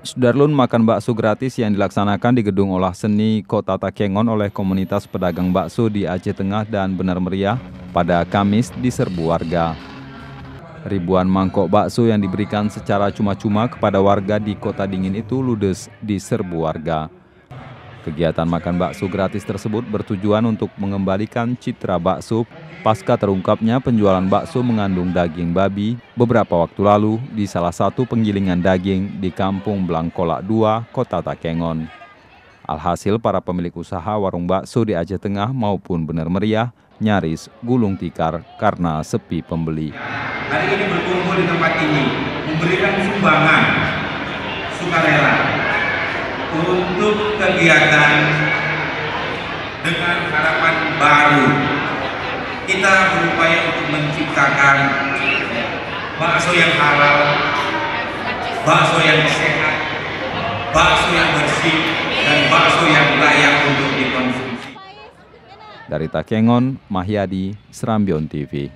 Sudarlun makan bakso gratis yang dilaksanakan di Gedung Olah Seni Kota Takengon oleh komunitas pedagang bakso di Aceh Tengah dan Benar Meriah pada Kamis diserbu warga. Ribuan mangkok bakso yang diberikan secara cuma-cuma kepada warga di Kota Dingin itu ludes diserbu warga. Kegiatan makan bakso gratis tersebut bertujuan untuk mengembalikan citra bakso pasca terungkapnya penjualan bakso mengandung daging babi beberapa waktu lalu di salah satu penggilingan daging di Kampung Blangkolak 2, Kota Takengon. Alhasil para pemilik usaha warung bakso di Aceh Tengah maupun Benar Meriah nyaris gulung tikar karena sepi pembeli. Hari ini berkumpul di tempat ini memberikan sumbangan sukarela untuk kegiatan dengan harapan baru. Kita berupaya untuk menciptakan bakso yang halal, bakso yang sehat, bakso yang bersih, dan bakso yang layak untuk dikonsumsi. Dari Takengon, Mahyadi, Serambion TV.